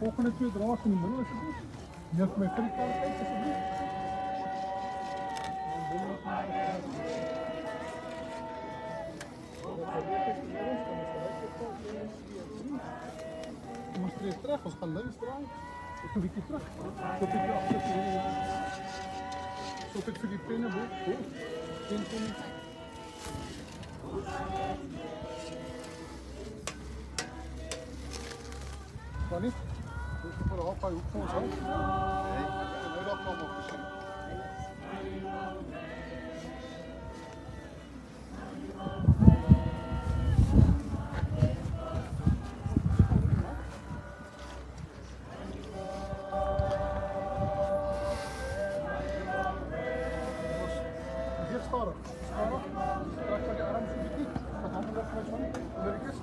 volgende 2 draad in die middel asseblief. Hier vir my vir die kaart uit asseblief. Ons trek terug, ons gaan links draai. Ek 'n bietjie terug. Tot ek agter tot ek vir die penne bo. Pen. Funny. Dis vir haar by hoek van ons huis. Nee, nou dat kom op gesien. Stadig. Trek van die arm so 'n bietjie. Wat hande op my son. Amerikas.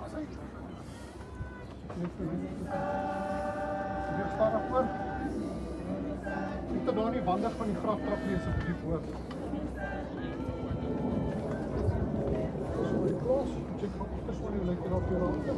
Asai. Weer stadig voor. Moet daar nie wandig van die graf trap lees op die hoor. So die klas, check op die son hoe lyk dit op jou rande.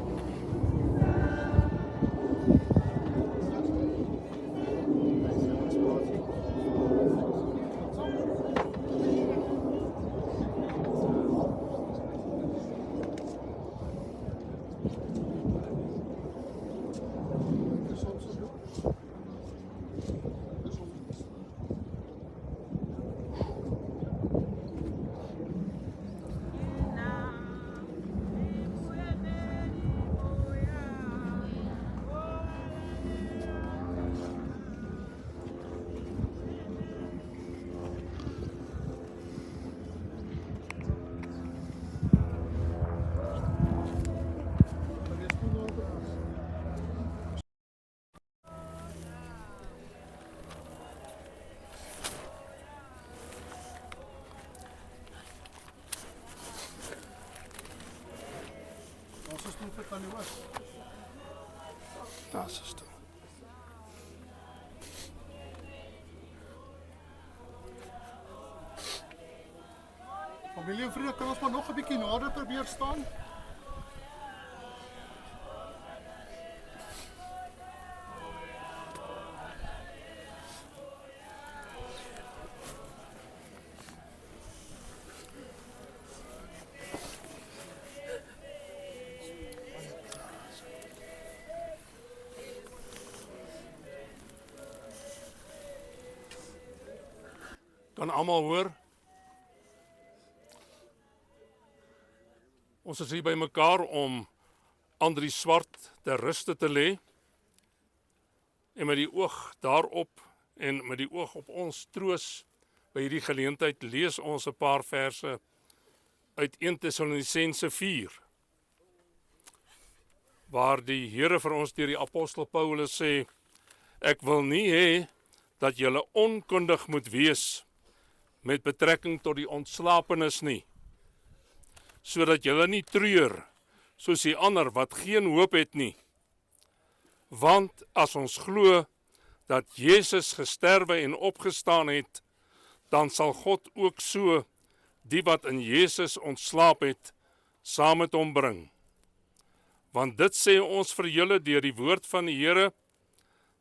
Ons is nog aan die was. Daar is dit. Familie en vriende, kan ons maar nog 'n bietjie nader probeer staan? Kan almal hoor? Ons is hier by mekaar om Andrie Swart ter ruste te lê. En met die oog daarop en met die oog op ons troos by hierdie geleentheid lees ons 'n paar verse uit 1 Tessalonisense 4. Waar die Here vir ons deur die apostel Paulus sê: ek wil nie hê dat julle onkundig moet wees met betrekking tot die ontslapenis nie, sodat julle nie treur soos die ander wat geen hoop het nie. Want as ons glo dat Jesus gesterwe en opgestaan het, dan sal God ook so die wat in Jesus ontslaap het, saam met hom bring. Want dit sê ons vir julle deur die woord van die Here,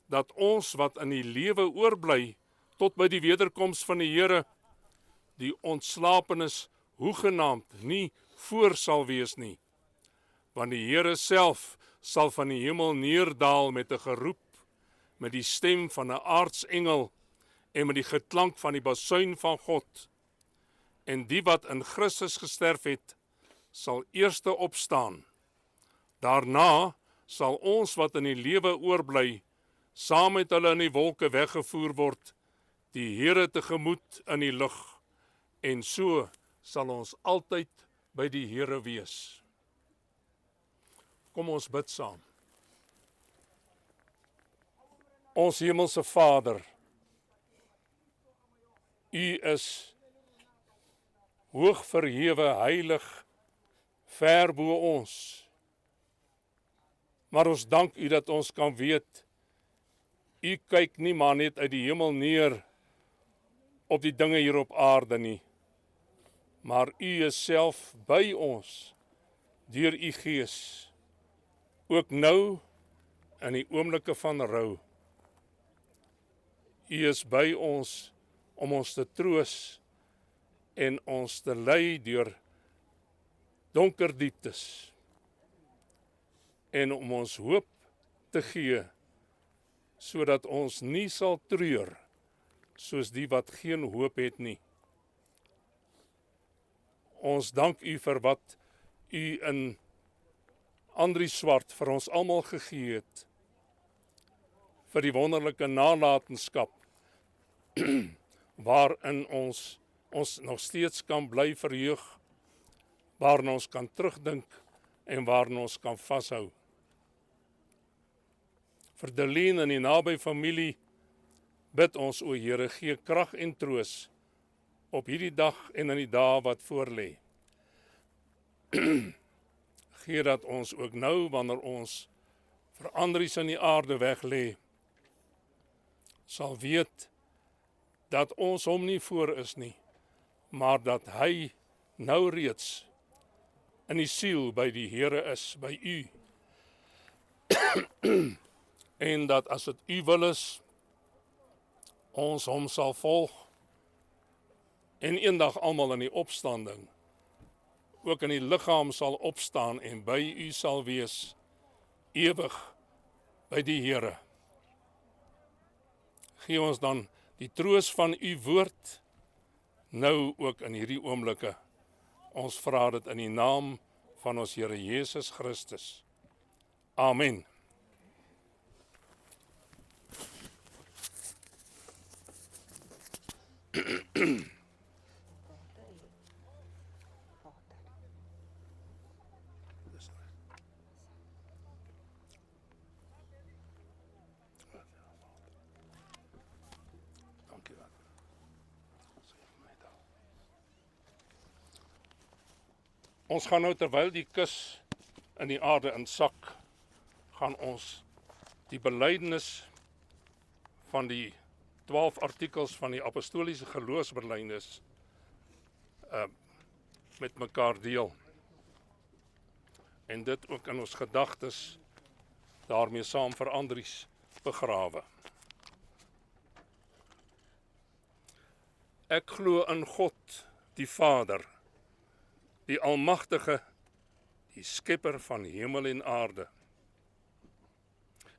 dat ons wat in die lewe oorbly tot by die wederkoms van die Here, die ontslapenis hoegenaamd nie voor sal wees nie. Want die Here self sal van die hemel neerdaal met 'n geroep, met die stem van 'n aartsengel en met die geklank van die basuin van God. En die wat in Christus gesterf het, sal eerste opstaan. Daarna sal ons wat in die lewe oorbly, saam met hulle in die wolke weggevoer word, die Here tegemoet in die lug. En so sal ons altyd by die Here wees. Kom ons bid saam. Ons hemelse Vader, U is hoog verhewe, heilig, ver bo ons. Maar ons dank U dat ons kan weet, U kyk nie maar net uit die hemel neer op die dinge hier op aarde nie, maar U is self by ons, deur U Gees, ook nou in die oomblikke van rou. U is by ons om ons te troos en ons te lei deur donker dieptes en om ons hoop te gee, sodat ons nie sal treur soos die wat geen hoop het nie. Ons dank u vir wat u in Andries Swart vir ons almal gegee het, vir die wonderlike nalatenskap waarin ons nog steeds kan bly verheug, waarin ons kan terugdink en waarin ons kan vashou. Vir Delien en die naby familie bid ons, o Here, gee krag en troos op hierdie dag en in die dae wat voorlê. Gee dat ons ook nou, wanneer ons vir Andries in die aarde weglê, sal weet dat ons hom nie voor is nie, maar dat hy nou reeds in die siel by die Here is, by u. En dat as dit u wil is, ons hom sal volg en eendag almal in die opstanding ook in die liggaam sal opstaan en by u sal wees, ewig by die Here. Gee ons dan die troos van u woord, nou ook in hierdie oomblikke. Ons vra dit in die naam van ons Here Jesus Christus. Amen. Ons gaan nou, terwyl die kus in die aarde insak, gaan ons die belydenis van die 12 artikels van die apostoliese geloofsbelydenis met mekaar deel. En dit ook in ons gedagtes daarmee saam vir Andries begrawe. Ek glo in God, die Vader, die Almagtige, die Skepper van hemel en aarde.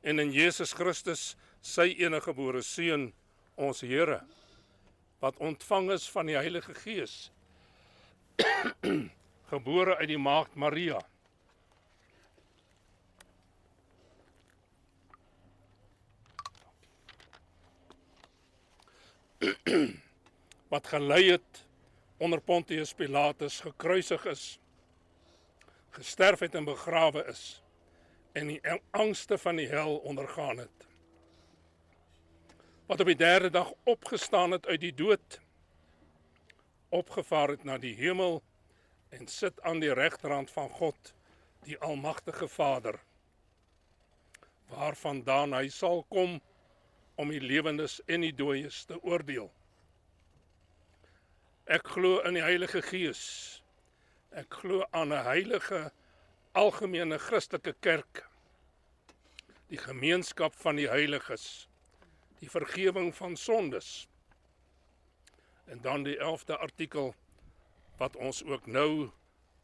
En in Jesus Christus, sy enige gebore Seun, ons Here, wat ontvang is van die Heilige Gees, gebore uit die maagd Maria, wat gelei het onder Pontius Pilatus, gekruisig is, gesterf het en begrawe is, en die angste van die hel ondergaan het. Wat op die 3de dag opgestaan het uit die dood, opgevaar het na die hemel, en sit aan die regterhand van God, die Almagtige Vader, waarvandaan hy sal kom om die lewendes en die dooies te oordeel. Ek glo in die Heilige Gees. Ek glo aan 'n heilige, algemene Christelike kerk, die gemeenskap van die heiliges, die vergewing van sondes. En dan die 11de artikel, wat ons ook nou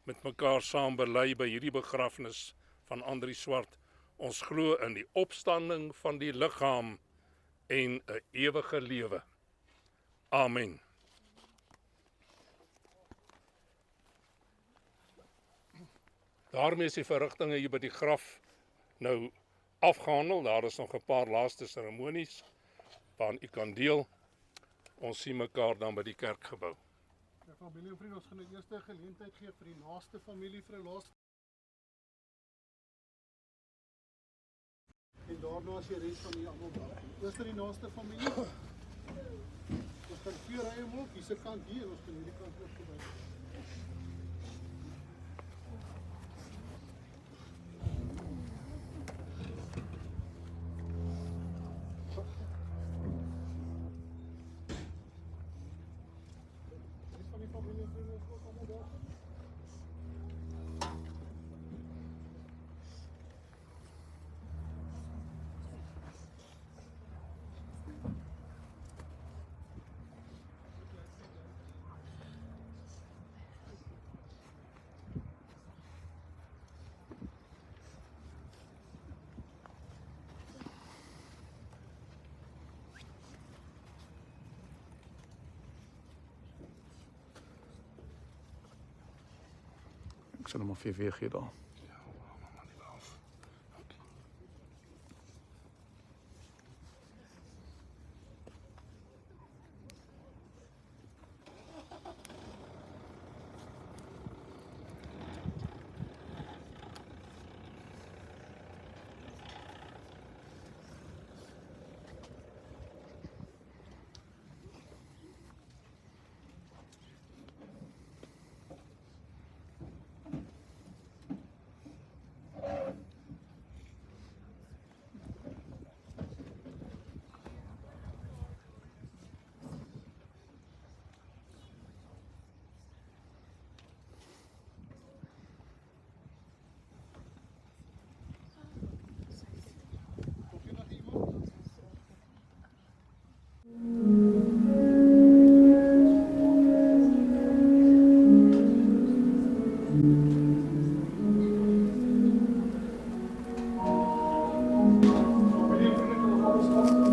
met mekaar saam bely by hierdie begrafnis van Andries Swart. Ons glo in die opstanding van die liggaam en 'n ewige lewe. Amen. Daarmee is die verrigtinge hier by die graf nou afgehandel. Daar is nog 'n paar laaste seremonies waaraan u kan deel. Ons sien mekaar dan by die kerkgebou. Ja, familie en vriende, ons gaan die eerste geleentheid gee vir die naaste familie vir 'n laaste. En daarna is die res van die almal daar. Eerst die naaste familie. Ons kan 4 rye maak, hier se kant hier en ons kan hierdie kant ook verby. hulle maar vir weer gee daar. Kom je nog iemand? Familie en vrienden kunnen alles laten.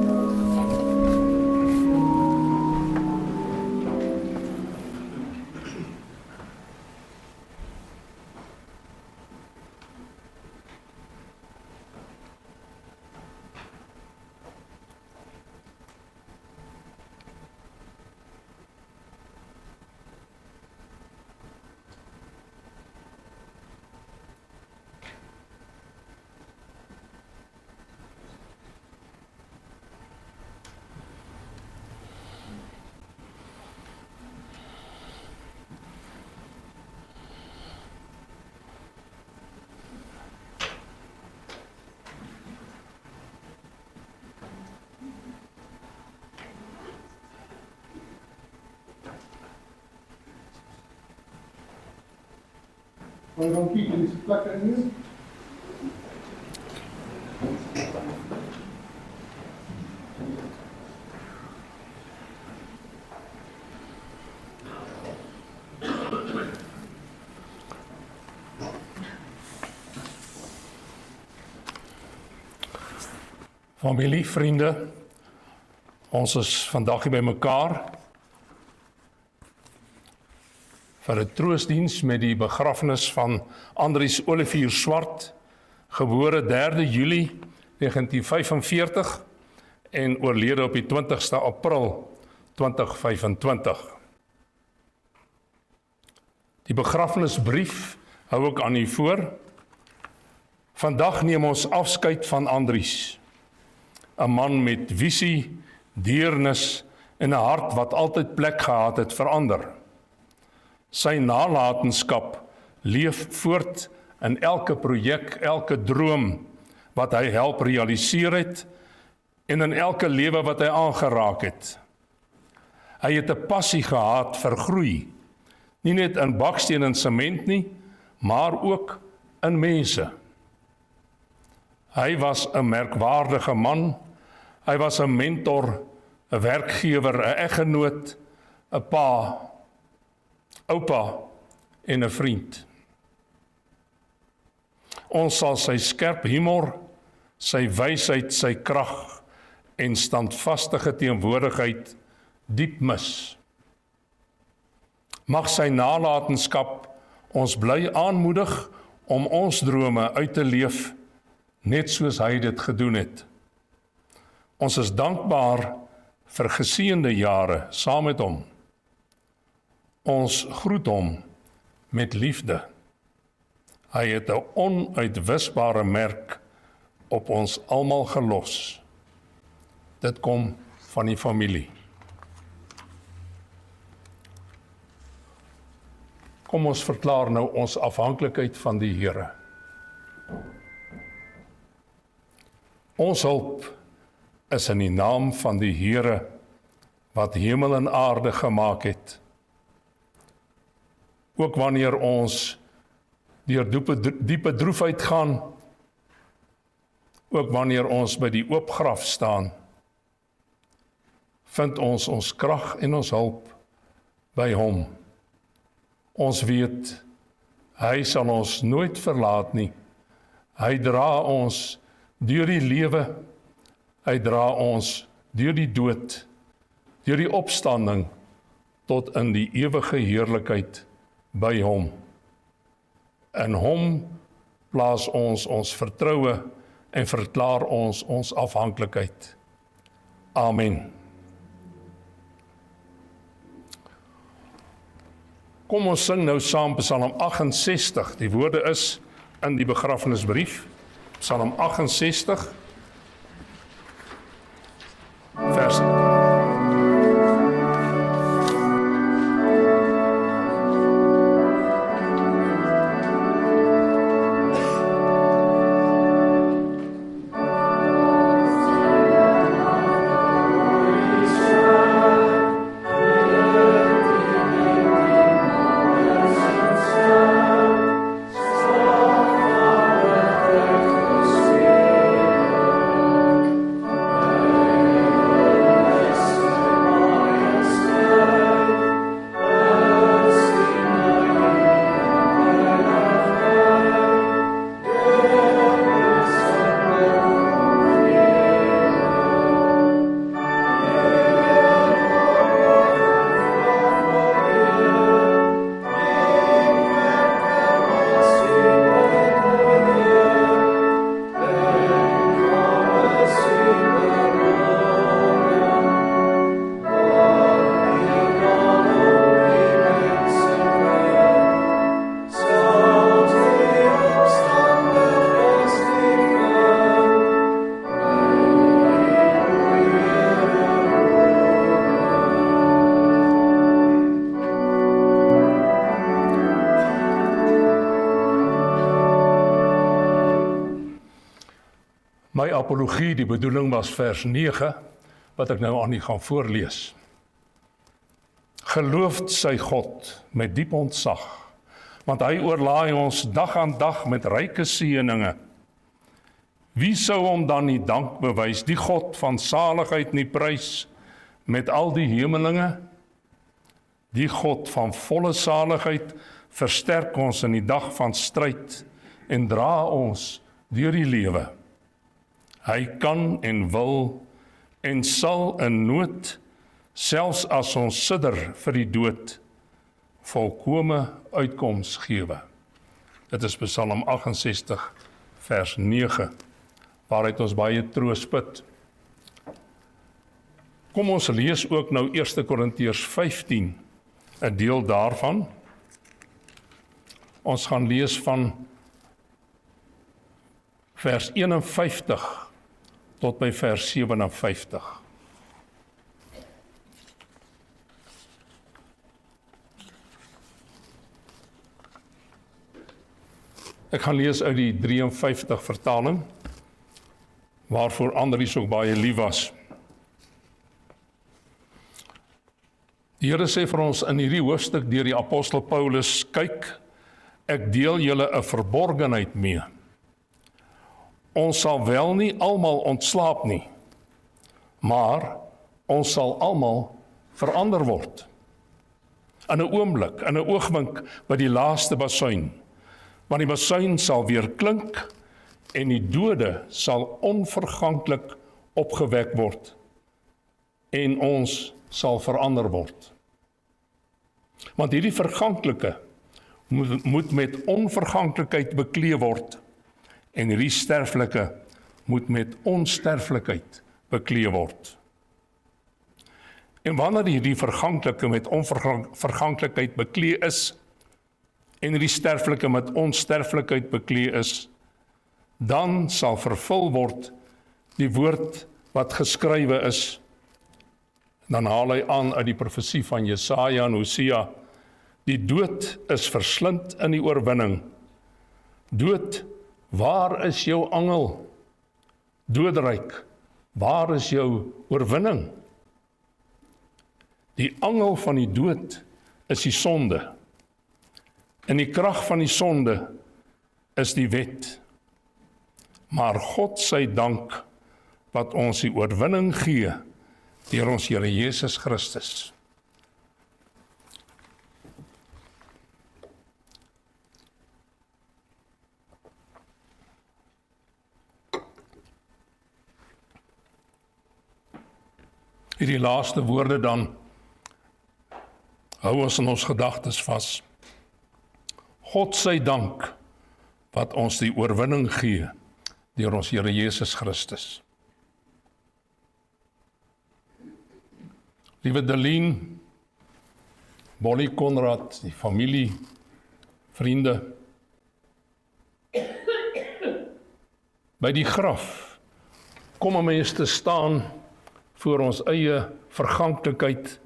Baie dankie, jullie se plek inneem. Familie, vriende, ons is vandag hier by mekaar vir 'n troostdiens met die begrafnis van Andries Olivier Swart, gebore 3 Julie 1945 en oorlede op die 20ste April 2025. Die begrafnisbrief hou ek aan u voor. Vandag neem ons afskeid van Andries, 'n man met visie, deernis en 'n hart wat altyd plek gehad het vir ander. Sy nalatenskap leef voort in elke projek, elke droom wat hy help realiseer het en in elke lewe wat hy aangeraak het. Hy het 'n passie gehad vir groei, nie net in baksteen en sement nie, maar ook in mense. Hy was 'n merkwaardige man. Hy was 'n mentor, 'n werkgewer, 'n eggenoot, 'n pa, oupa en 'n vriend. Ons sal sy skerp humor, sy wysheid, sy krag en standvastige teenwoordigheid diep mis. Mag sy nalatenskap ons bly aanmoedig om ons drome uit te leef, net soos hy dit gedoen het. Ons is dankbaar vir geseënde jare saam met hom. Ons groet hom met liefde. Hy het 'n onuitwisbare merk op ons almal gelos. Dit kom van die familie. Kom ons verklaar nou ons afhanklikheid van die Here. Ons hulp is in die naam van die Here wat hemel en aarde gemaak het. Ook wanneer ons deur diepe droefheid gaan, ook wanneer ons by die oop graf staan, vind ons krag en ons hulp by hom. Ons weet, hy sal ons nooit verlaat nie. Hy dra ons deur die lewe, hy dra ons deur die dood, deur die opstanding, tot in die ewige heerlikheid by hom. In hom plaas ons vertroue en verklaar ons afhanklikheid. Amen. Kom ons sing nou saam Psalm 68. Die woorde is in die begrafenisbrief. Psalm 68, vers My apologie, die bedoeling was vers 9, wat ek nou aan u gaan voorlees. Geloofd sy God met diep ontzag, want hy oorlaai ons dag aan dag met ryke seëninge. Wie sou hom dan nie dank bewys, die God van saligheid nie prys, met al die hemelinge? Die God van volle saligheid versterk ons in die dag van stryd en dra ons deur die lewe. Hy kan en wil en sal in nood, selfs as ons sidder vir die dood, volkome uitkoms gewe. Dit is Psalm 68 vers 9, waaruit ons baie troos put. Kom ons lees ook nou 1 Korintiërs 15, 'n deel daarvan. Ons gaan lees van vers 51 tot by vers 57. Ek gaan lees uit die 53 vertaling, waarvoor Andries ook baie lief was. Die Here sê vir ons in hierdie hoofstuk deur die apostel Paulus, kyk, ek deel julle 'n verborgenheid mee. Ons sal wel nie almal ontslaap nie, maar ons sal almal verander word. In 'n oomblik, in 'n oogwink by die laaste basuin, want die basuin sal weer klink en die dode sal onverganklik opgewek word en ons sal verander word. Want hierdie verganklike moet met onverganklikheid bekleed word en hierdie sterflike moet met onsterflikheid bekleed word. En wanneer hierdie verganklike met onverganklikheid bekleed is en hierdie sterflike met onsterflikheid bekleed is, dan sal vervul word die woord wat geskrywe is. Dan haal hy aan uit die profesie van Jesaja en Hosea, die dood is verslind in die oorwinning. Dood, waar is jou angel? Doodryk, waar is jou oorwinning? Die angel van die dood is die sonde. En die krag van die sonde is die wet. Maar God sy dank wat ons die oorwinning gee deur ons Here Jesus Christus. Hierdie laaste woorde dan hou ons in ons gedagtes vas. God sy dank wat ons die oorwinning gee deur ons Here Jesus Christus. Liewe Delien, Molly Konrad, die familie, vriende, by die graf kom 'n mens te staan voor ons eie verganklikheid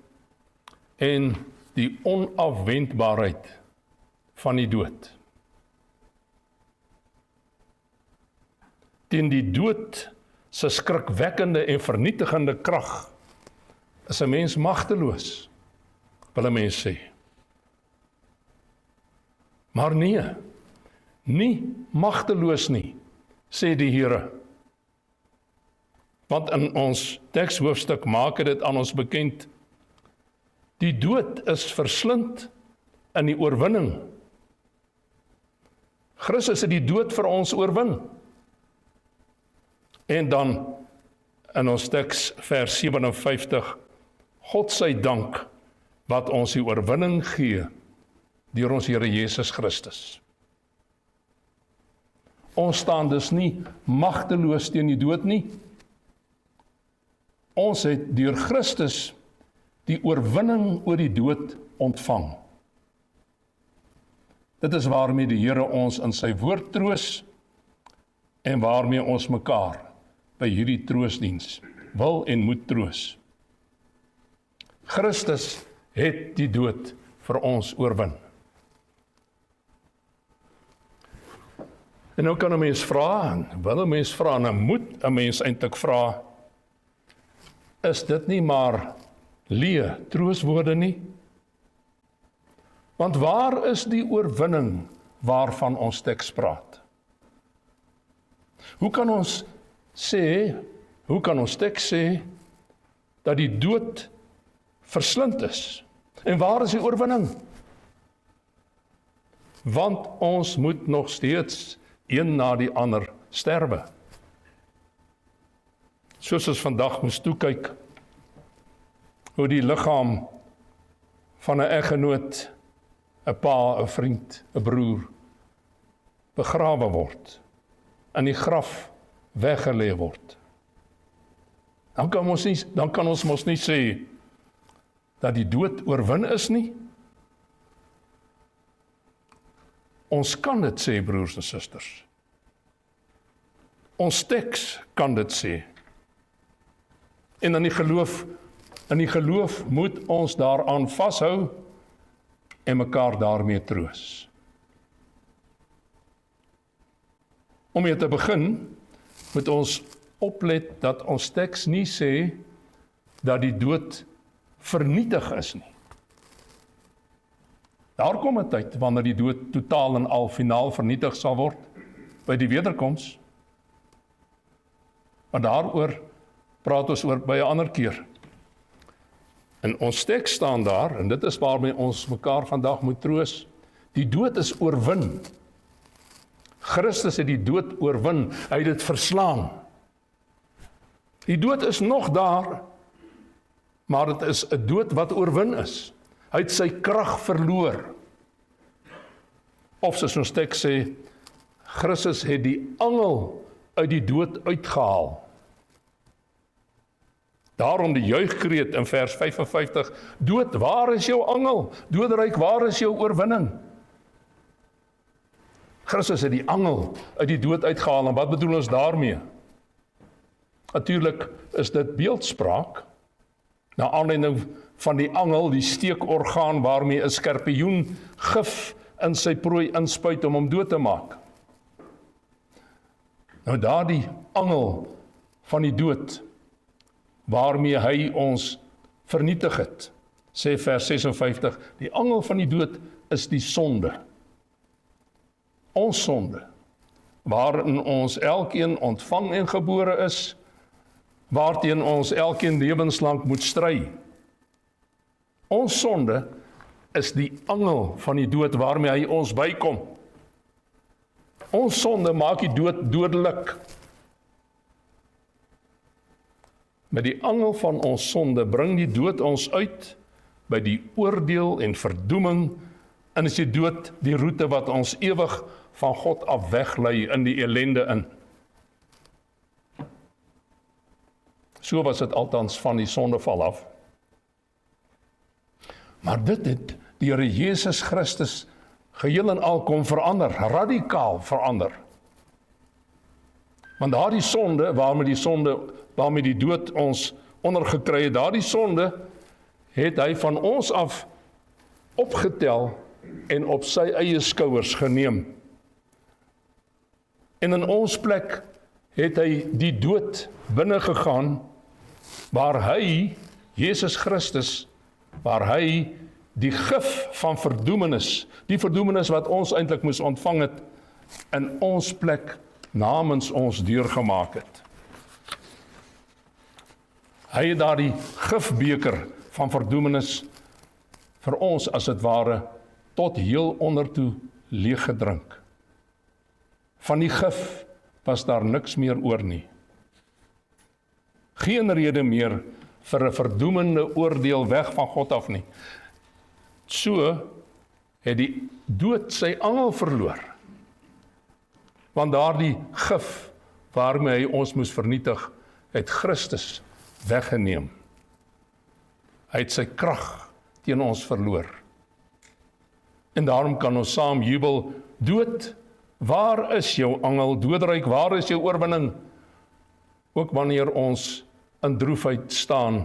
en die onafwendbaarheid van die dood. Teen die dood se skrikwekkende en vernietigende krag is 'n mens magteloos, wil 'n mens sê. Maar nee, nie magteloos nie, sê die Here. Want in ons tekshoofstuk maak dit aan ons bekend, die dood is verslind in die oorwinning. Christus het die dood vir ons oorwin. En dan in ons teks vers 57, God sy dank wat ons die oorwinning gee deur ons Here Jesus Christus. Ons staan dus nie magteloos teen die dood nie. Ons het deur Christus die oorwinning oor die dood ontvang. Dit is waarmee die Here ons in sy woord troos en waarmee ons mekaar by hierdie troosdiens wil en moet troos. Christus het die dood vir ons oorwin. En nou kan 'n mens vra, wil 'n mens vra, en moet 'n mens eintlik vra, is dit nie maar leë trooswoorde nie? Want waar is die oorwinning waarvan ons teks praat? Hoe kan ons teks sê dat die dood verslind is? En waar is die oorwinning? Want ons moet nog steeds een na die ander sterwe. Soos ons vandag moes toekyk, hoe die liggaam van 'n eggenoot, 'n pa, 'n vriend, 'n broer, begrawe word, in die graf weggelê word. Dan kan ons mos nie sê dat die dood oorwin is nie. Ons kan dit sê, broers en susters. Ons teks kan dit sê. En in die geloof moet ons daaraan vashou en mekaar daarmee troos. Om mee te begin, moet ons oplet dat ons teks nie sê dat die dood vernietig is nie. Daar kom 'n tyd wanneer die dood totaal en al finaal vernietig sal word by die wederkoms. Maar daaroor praat ons oor by 'n ander keer. In ons teks staan daar, en dit is waarmee ons mekaar vandag moet troos, die dood is oorwin. Christus het die dood oorwin, hy het dit verslaan. Die dood is nog daar, maar dit is 'n dood wat oorwin is. Hy het sy krag verloor. Of soos ons teks sê, Christus het die angel uit die dood uitgehaal. Daarom die juichkreet in vers 55, dood, waar is jou angel? Doodryk, waar is jou oorwinning? Christus het die angel uit die dood uitgehaal, en wat bedoel ons daarmee? Natuurlik is dit beeldspraak, na aanleiding van die angel, die steekorgaan waarmee 'n skorpioen gif in sy prooi inspuit om hom dood te maak. Nou daardie angel van die dood, waarmee hy ons vernietig het, sê vers 56, die angel van die dood is die sonde. Ons sonde, waarin ons elkeen ontvang en gebore is, waarteen ons elkeen lewenslang moet stry. Ons sonde is die angel van die dood waarmee hy ons bykom. Ons sonde maak die dood dodelik. Met die angel van ons sonde bring die dood ons uit by die oordeel en verdoeming, en is die dood die roete wat ons ewig van God af weglei in die ellende in. So was dit althans van die sondeval af. Maar dit het die Here Jesus Christus geheel en al kom verander, radikaal verander. Want daardie sonde, waarmee die dood ons ondergekry het, daardie sonde het hy van ons af opgetel en op sy eie skouers geneem. En in ons plek het hy die dood binne gegaan, waar hy, Jesus Christus, waar hy die gif van verdoemenis, die verdoemenis wat ons eintlik moes ontvang het, in ons plek namens ons deurgemaak het. Hy het daardie gifbeker van verdoemenis vir ons as het ware tot heel ondertoe leeg gedrink. Van die gif was daar niks meer oor nie. Geen rede meer vir 'n verdoemende oordeel weg van God af nie. So het die dood sy angel verloor. Want daardie gif waarmee hy ons moes vernietig, het Christus weggeneem. Hy het sy krag teen ons verloor. En daarom kan ons saam jubel, dood, waar is jou angel? Doodryk, waar is jou oorwinning? Ook wanneer ons in droefheid staan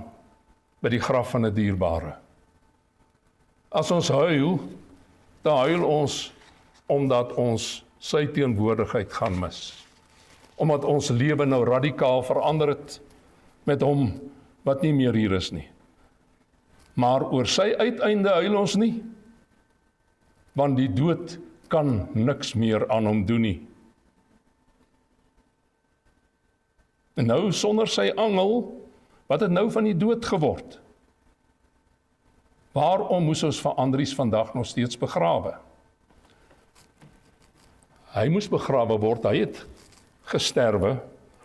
by die graf van 'n dierbare. As ons huil, dan huil ons omdat ons sy teenwoordigheid gaan mis. Omdat ons lewe nou radikaal verander het met hom wat nie meer hier is nie. Maar oor sy uiteinde huil ons nie, want die dood kan niks meer aan hom doen nie. En nou sonder sy angel, wat het nou van die dood geword? Waarom moes ons vir Andries vandag nog steeds begrawe? Hy moes begrawe word, hy het gesterwe,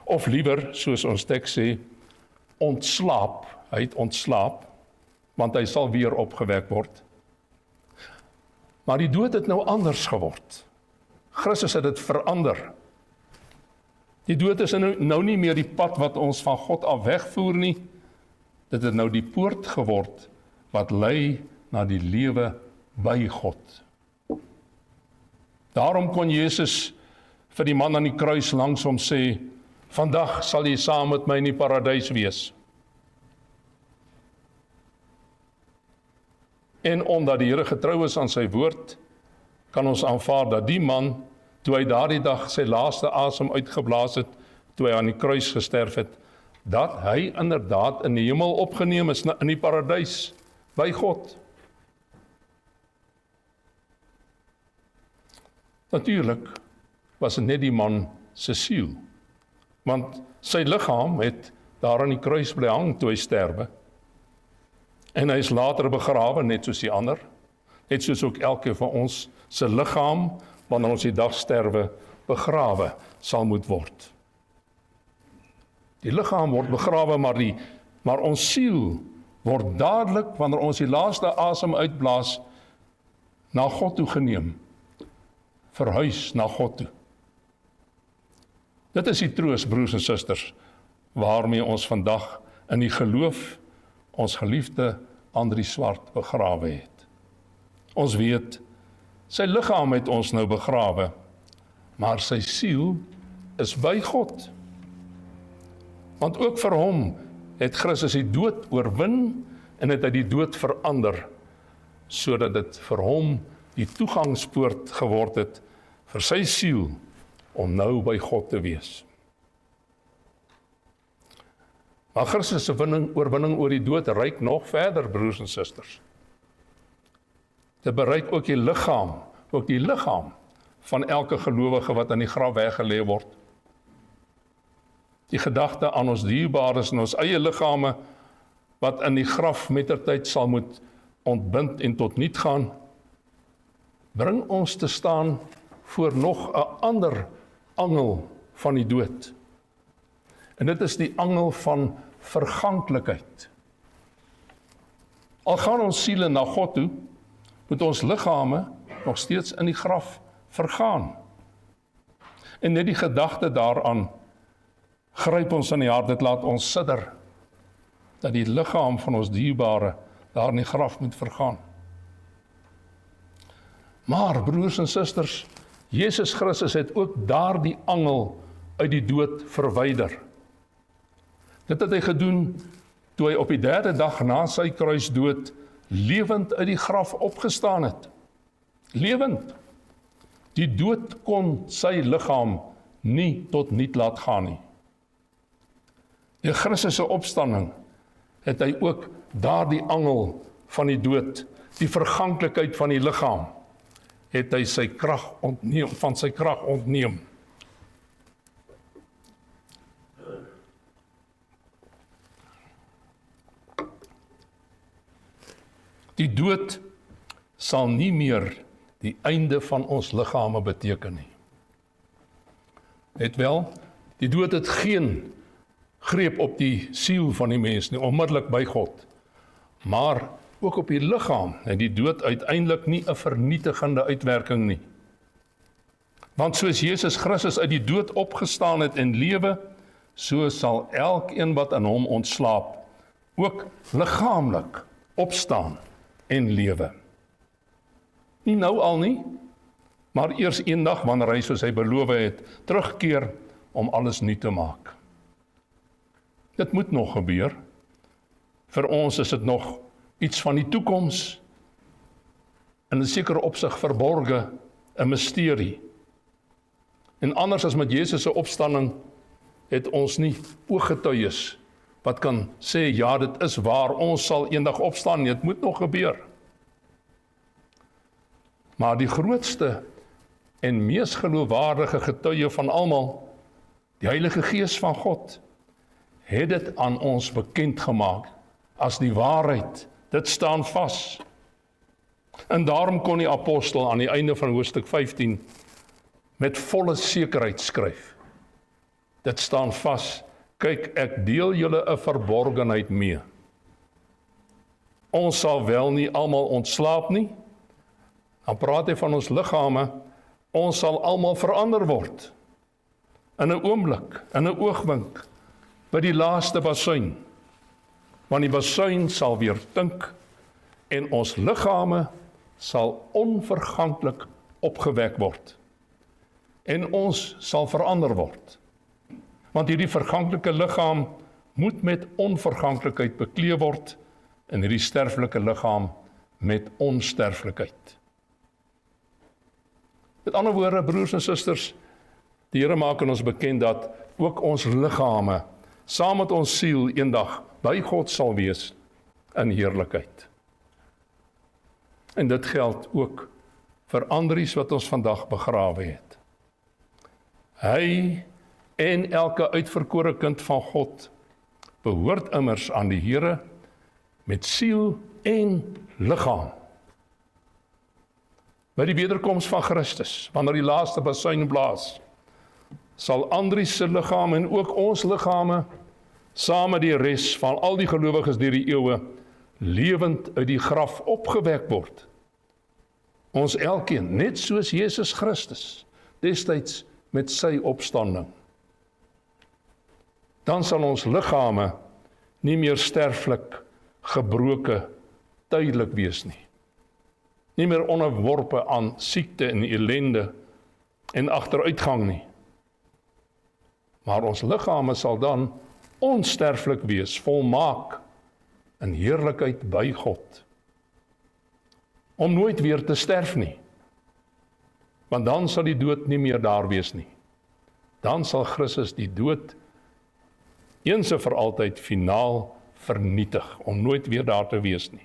of liewer, soos ons teks sê, ontslaap, hy het ontslaap, want hy sal weer opgewek word. Maar die dood het nou anders geword. Christus het dit verander. Die dood is nou nie meer die pad wat ons van God af wegvoer nie. Dit het nou die poort geword wat lei na die lewe by God. Daarom kon Jesus vir die man aan die kruis langs hom sê, vandag sal jy saam met my in die paradys wees. En omdat die Here getrou is aan sy woord, kan ons aanvaar dat die man, toe hy daardie dag sy laaste asem uitgeblaas het, toe hy aan die kruis gesterf het, dat hy inderdaad in die hemel opgeneem is, in die paradys, by God. Natuurlijk was dit net die man se siel, want sy liggaam het daar aan die kruis bly hang toe hy sterwe, en hy is later begrawe, net soos die ander, net soos ook elke van ons se liggaam, wanneer ons die dag sterwe, begrawe sal moet word. Die liggaam word begrawe, maar ons siel word dadelik, wanneer ons die laaste asem uitblaas, na God toe geneem, verhuis na God toe. Dit is die troos, broers en susters, waarmee ons vandag in die geloof ons geliefde Andries Swart begrawe het. Ons weet, sy liggaam het ons nou begrawe, maar sy siel is by God. Want ook vir hom het Christus die dood oorwin en het hy die dood verander, sodat dit vir hom die toegangspoort geword het vir sy siel om nou by God te wees. Maar Christus se oorwinning oor die dood reik nog verder, broers en susters. Dit bereik ook die liggaam van elke gelowige wat aan die graf weggelê word. Die gedagte aan ons dierbares en ons eie liggame wat in die graf mettertyd sal moet ontbind en tot niet gaan, bring ons te staan voor nog 'n ander angel van die dood. En dit is die angel van verganklikheid. Al gaan ons siele na God toe, moet ons liggame nog steeds in die graf vergaan. En net die gedagte daaraan gryp ons in die hart, dit laat ons sidder, dat die liggaam van ons dierbare daar in die graf moet vergaan. Maar, broers en susters, Jesus Christus het ook daardie angel uit die dood verwyder. Dit het hy gedoen toe hy op die 3de dag na sy kruisdood lewend uit die graf opgestaan het. Lewend. Die dood kon sy liggaam nie tot niet laat gaan nie. Die Christus se opstanding het hy ook daardie angel van die dood, die verganklikheid van die liggaam, het hy sy krag ontneem, van sy krag ontneem. Die dood sal nie meer die einde van ons liggame beteken nie. Net wel, die dood het geen greep op die siel van die mens nie, onmiddellik by God. Maar ook op die liggaam het die dood uiteindelik nie 'n vernietigende uitwerking nie. Want soos Jesus Christus uit die dood opgestaan het en lewe, so sal elkeen wat in hom ontslaap ook liggaamlik opstaan en lewe. Nie nou al nie, maar eers eendag wanneer hy, soos hy beloof het, terugkeer om alles nuut te maak. Dit moet nog gebeur. Vir ons is dit nog iets van die toekoms, in 'n sekere opsig verborge, 'n misterie. En anders as met Jesus se opstanding, het ons nie ooggetuies wat kan sê, ja, dit is waar, ons sal eendag opstaan, dit moet nog gebeur. Maar die grootste en mees geloofwaardige getuie van almal, die Heilige Gees van God, het dit aan ons bekend gemaak as die waarheid. Dit staan vas. En daarom kon die apostel aan die einde van hoofstuk 15 met volle sekerheid skryf. Dit staan vas. Kyk, ek deel julle 'n verborgenheid mee. Ons sal wel nie almal ontslaap nie. Dan praat hy van ons liggame. Ons sal almal verander word. In 'n oomblik, in 'n oogwink, by die laaste basuin. Want die basuin sal weer tink en ons liggame sal onverganklik opgewek word. En ons sal verander word. Want hierdie verganklike liggaam moet met onverganklikheid bekleed word en hierdie sterflike liggaam met onsterflikheid. Met ander woorde, broers en susters, die Here maak aan ons bekend dat ook ons liggame saam met ons siel eendag by God sal wees in heerlikheid. En dit geld ook vir Andries wat ons vandag begrawe het. Hy en elke uitverkore kind van God behoort immers aan die Here met siel en liggaam. By die wederkoms van Christus, wanneer die laaste basuin blaas, sal Andries se liggaam en ook ons liggame saam met die res van al die gelowiges deur die eeue lewend uit die graf opgewek word. Ons elkeen, net soos Jesus Christus, destyds met sy opstanding. Dan sal ons liggame nie meer sterflik, gebroke, tydelik wees nie. Nie meer onderworpe aan siekte en ellende en agteruitgang nie. Maar ons liggame sal dan onsterflik wees, volmaak in heerlikheid by God. Om nooit weer te sterf nie. Want dan sal die dood nie meer daar wees nie. Dan sal Christus die dood eens en vir altyd finaal vernietig, om nooit weer daar te wees nie.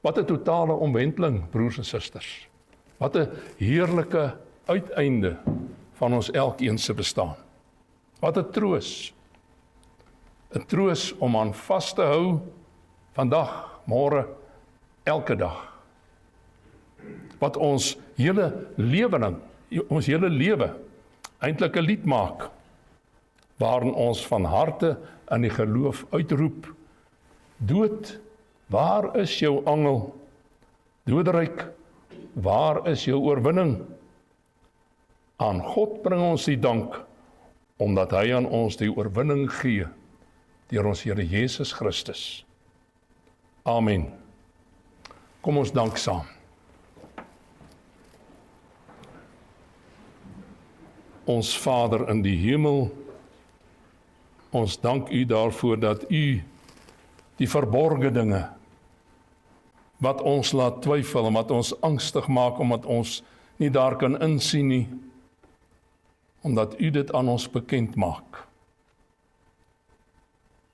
Wat 'n totale omwenteling, broers en susters. Wat 'n heerlike uiteinde van ons elkeen se bestaan. Wat 'n troos. 'n Troos om aan vas te hou vandag, môre, elke dag. Wat ons hele lewe eintlik 'n lied maak, waarin ons van harte in die geloof uitroep: Dood, waar is jou angel? Doderyk, waar is jou oorwinning? Aan God bring ons die dank, omdat hy aan ons die oorwinning gee, deur ons Here Jesus Christus. Amen. Kom ons dank saam. Ons Vader in die hemel, ons dank U daarvoor dat U die verborgde dinge, wat ons laat twyfel, en wat ons angstig maak, omdat ons nie daar kan insien nie, omdat U dit aan ons bekend maak.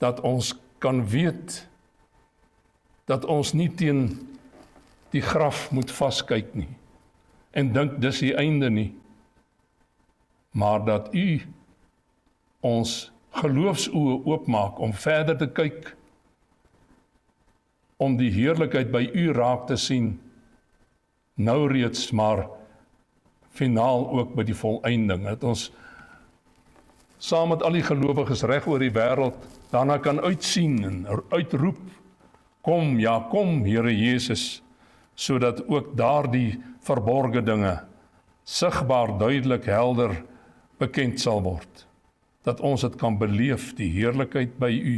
Dat ons kan weet, dat ons nie teen die graf moet vaskyk nie, en dink dis die einde nie, maar dat U ons geloofsoë oopmaak om verder te kyk, om die heerlikheid by U raak te sien, nou reeds, maar finaal ook by die volëinding, dat ons saam met al die gelowiges reg oor die wêreld daarna kan uitsien en uitroep, kom, ja kom, Here Jesus, sodat ook daardie verborgde dinge sigbaar, duidelik, helder bekend sal word, dat ons dit kan beleef, die heerlikheid by U.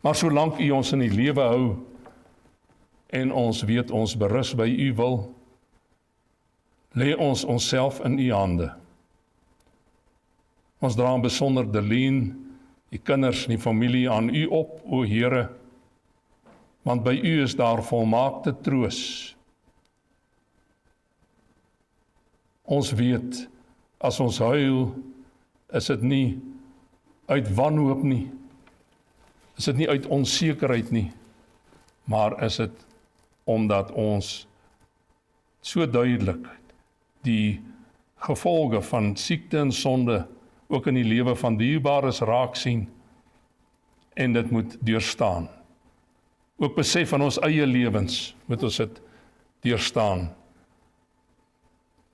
Maar solank U ons in die lewe hou, en ons weet ons berus by U wil, lê ons onsself in U hande. Ons dra in besonder Deleen, die kinders en die familie aan U op, o Here, want by U is daar volmaakte troos. Ons weet, as ons huil, is dit nie uit wanhoop nie, is dit nie uit onsekerheid nie, maar is dit omdat ons so duidelik die gevolge van siekte en sonde ook in die lewe van dierbares raak sien en dit moet deurstaan. Ook besef van ons eie lewens moet ons dit deurstaan.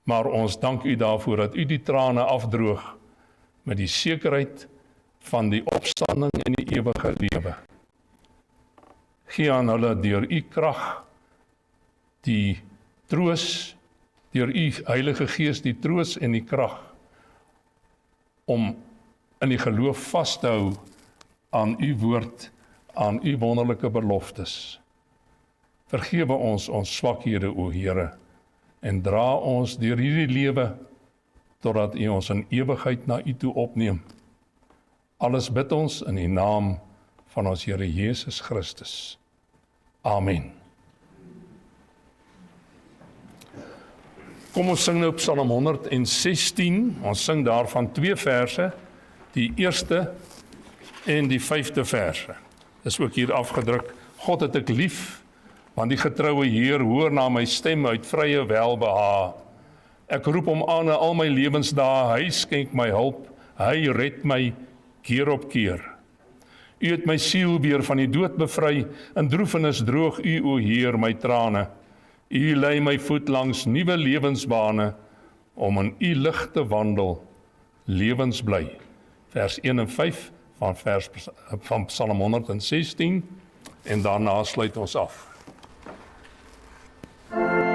Maar ons dank U daarvoor dat U die trane afdroog met die sekerheid van die opstanding en die ewige lewe. Gee aan hulle deur U krag die troos, deur U Heilige Gees die troos en die krag om in die geloof vas te hou aan U woord, aan U wonderlike beloftes. Vergewe ons swakhede, o Here, en dra ons deur hierdie lewe totdat U ons in ewigheid na U toe opneem. Alles bid ons in die naam van ons Here Jesus Christus. Amen. Kom ons sing nou Psalm 116, ons sing daarvan 2 verse, die eerste en die 5de verse. Dis ook hier afgedruk, God het ek lief, want die getroue Heer hoor na my stem uit vrye welbehae. Ek roep hom aan al my lewensdae, hy skenk my hulp, hy red my keer op keer. U het my siel weer van die dood bevry, in droefenis droog U, o Heer, my trane. U lei my voet langs nuwe lewensbane, om in U lig te wandel, lewensbly. Vers 1 en 5 van Psalm 116, en daarna sluit ons af. Amen.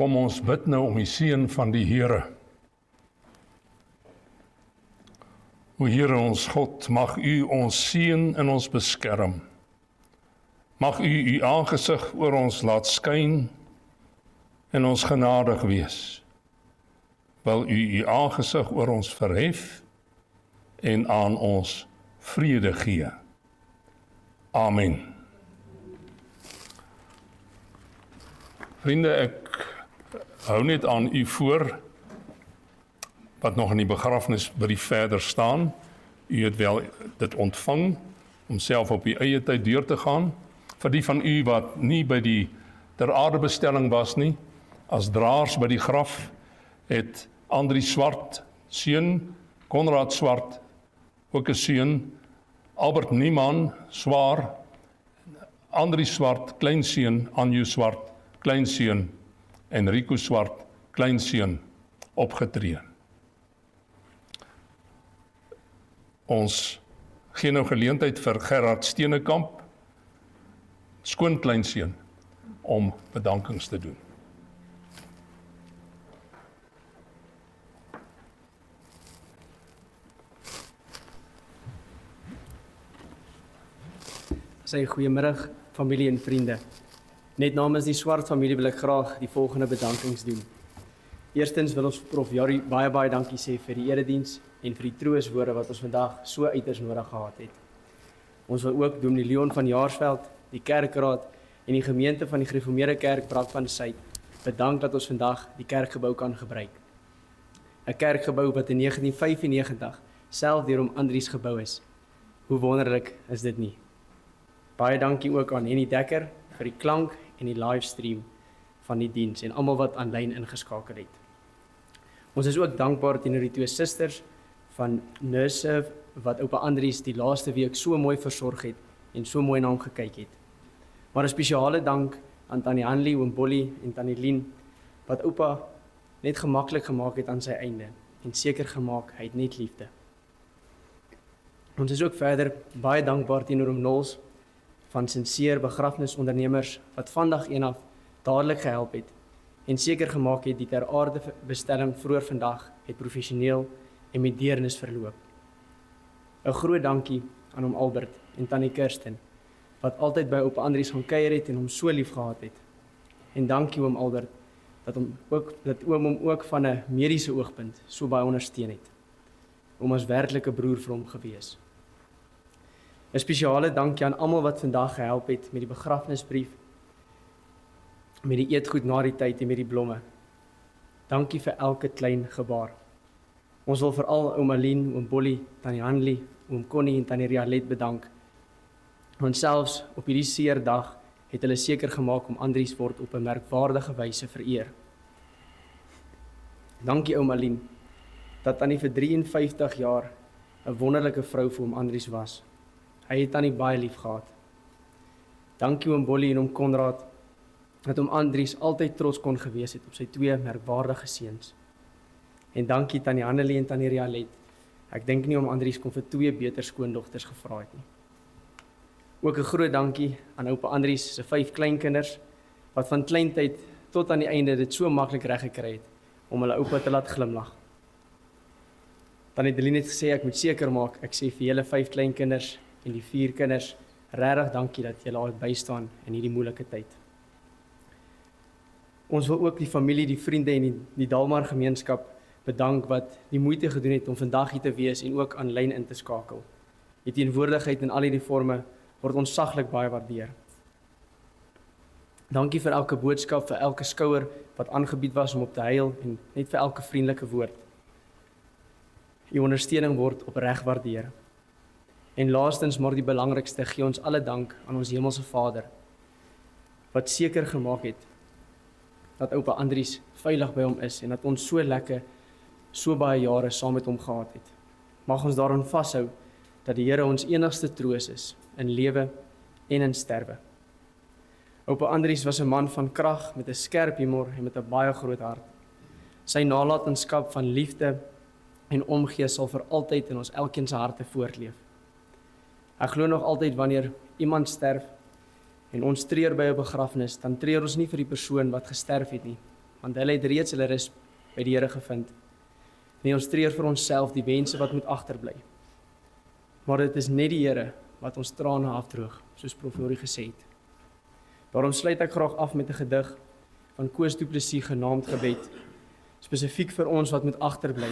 Kom ons bid nou om die seën van die Here. O Here ons God, mag U ons seën en ons beskerm. Mag U U aangesig oor ons laat skyn en ons genadig wees. Wil U U aangesig oor ons verhef en aan ons vrede gee. Amen. Vriende, ek hou net aan u voor wat nog in die begrafnis by die verder staan. U het wel dit ontvang om self op u eie tyd deur te gaan. Vir die van u wat nie by die ter aarde bestelling was nie, as draers by die graf het Andries Swart, seun, Konrad Swart, ook 'n seun, Albert Niemann, swaar, Andries Swart, kleinseun, Anju Swart, kleinseun en Rico Swart, kleinseun, opgetree. Ons gee nou geleentheid vir Gerard Steenekamp, skoonkleinseun, om bedankings te doen. Goeiemiddag familie en vriende. Net namens die Swart familie wil ek graag die volgende bedankings doen. Eerstens wil ons vir Prof Jari baie dankie sê vir die erediens en vir die trooswoorde wat ons vandag so uiters nodig gehad het. Ons wil ook Dominee Leon van Jaarsveld, die kerkraad en die gemeente van die Gereformeerde Kerk Brakpan Suid bedank dat ons vandag die kerkgebou kan gebruik. 'n Kerkgebou wat in 1995 self deur Andries gebou is. Hoe wonderlik is dit nie? Baie dankie ook aan Henny Dekker vir die klank en die livestream van die diens en almal wat aanlyn ingeskakel het. Ons is ook dankbaar teenoor die twee susters van Nurse wat oupa Andries die laaste week so mooi versorg het en so mooi na hom gekyk het. Maar 'n spesiale dank aan Tannie Hanlie, oom Bolly en Tannie Lien wat oupa net gemaklik gemaak het aan sy einde en seker gemaak hy het net liefde. Ons is ook verder baie dankbaar teenoor oom Nols van Sinseer begrafnisondernemers wat vandag eenaf dadelik gehelp het en seker gemaak het die ter aarde bestelling vroeër vandag het professioneel en met deernis verloop. 'n Groot dankie aan oom Albert en tannie Kirsten wat altyd by oupa Andries gaan kuier het en hom so lief gehad het. En dankie oom Albert dat oom hom ook van 'n mediese oogpunt so baie ondersteun het. Oom as werklike broer vir hom gewees. 'n Spesiale dankie aan almal wat vandag gehelp het met die begrafnisbrief, met die eetgoed na die tyd en met die blomme. Dankie vir elke klein gebaar. Ons wil veral oom Aline, oom Bolly, tannie Hanlie, oom Connie en tannie Rialet bedank. Want selfs op hierdie seer dag het hulle seker gemaak om Andries word op 'n merkwaardige wyse vereer. Dankie oom Aline, dat tannie vir 53 jaar 'n wonderlike vrou vir oom Andries was. Hy het tannie baie lief gehad. Dankie oom Bolly en oom Konrad, dat oom Andries altyd trots kon gewees het op sy twee merkwaardige seuns. En dankie tannie Hannelie en tannie Rialet. Ek dink nie oom Andries kon vir twee beter skoondogters gevra het nie. Ook 'n groot dankie aan oupa Andries se 5 kleinkinders, wat van kleintyd tot aan die einde dit so maklik reg gekry het, om hulle oupa te laat glimlag. Tannie Deline het gesê ek moet seker maak, ek sê vir julle 5 kleinkinders en die 4 kinders, regtig dankie dat julle altyd bystaan in hierdie moeilike tyd. Ons wil ook die familie, die vriende en die Dalmar gemeenskap bedank wat die moeite gedoen het om vandag hier te wees en ook aanlyn in te skakel. Die teenwoordigheid in al hierdie forme word ons saglik baie waardeer. Dankie vir elke boodskap, vir elke skouer wat aangebied was om op te huil en net vir elke vriendelike woord. U ondersteuning word opreg waardeer. En laastens, maar die belangrikste, gee ons alle dank aan ons Hemelse Vader, wat seker gemaak het dat oupa Andries veilig by hom is en dat ons so lekker, so baie jare saam met hom gehad het. Mag ons daaraan vashou dat die Here ons enigste troos is in lewe en in sterwe. Oupa Andries was 'n man van krag met 'n skerp humor en met 'n baie groot hart. Sy nalatenskap van liefde en omgee sal vir altyd in ons elkeen se harte voortleef. Ek glo nog altyd wanneer iemand sterf en ons treur by 'n begrafnis, dan treur ons nie vir die persoon wat gesterf het nie, want hulle het reeds hulle rus by die Here gevind. Nee, ons treur vir onsself die wense wat moet agterbly. Maar dit is net die Here wat ons trane afdroog, soos Prof Jorie gesê het. Daarom sluit ek graag af met 'n gedig van Koos Du Plessis genaamd Gebed, spesifiek vir ons wat moet agterbly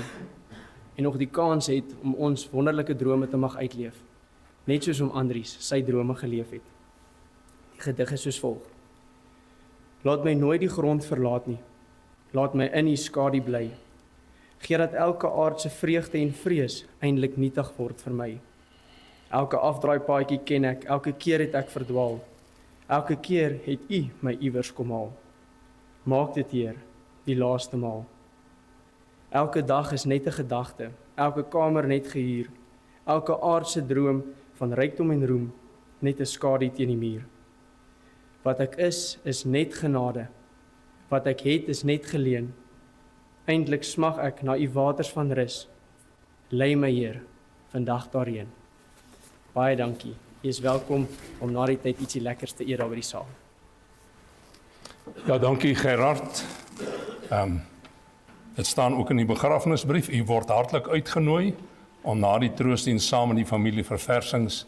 en nog die kans het om ons wonderlike drome te mag uitleef, net soos om Andries sy drome geleef het. Die gedig is soos volg: Laat my nooit die grond verlaat nie, laat my in die skadu bly. Gee dat elke aardse vreugde en vrees eintlik nietig word vir my. Elke afdraaipaadjie ken ek, elke keer het ek verdwaal. Elke keer het U my iewers kom haal. Maak dit, Heer, die laaste maal. Elke dag is net 'n gedagte, elke kamer net gehuur, elke aardse droom van rykdom en roem, net 'n skadu teen die muur. Wat ek is net genade, wat ek het is net geleen. Eintlik smag ek na U waters van rus. Lei my, Heer, vandag daarheen. Baie dankie. U is welkom om na die tyd ietsie lekkers te eet daar by die saal. Ja, dankie Gerard. Dit staan ook in die begrafnisbrief. U word hartlik uitgenooi om na die troostdiens saam met die familie verversings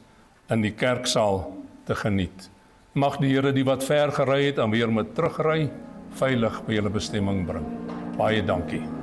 in die kerksaal te geniet. Mag die Here die wat ver gery het en weer met terugry, veilig by julle bestemming bring. Baie dankie.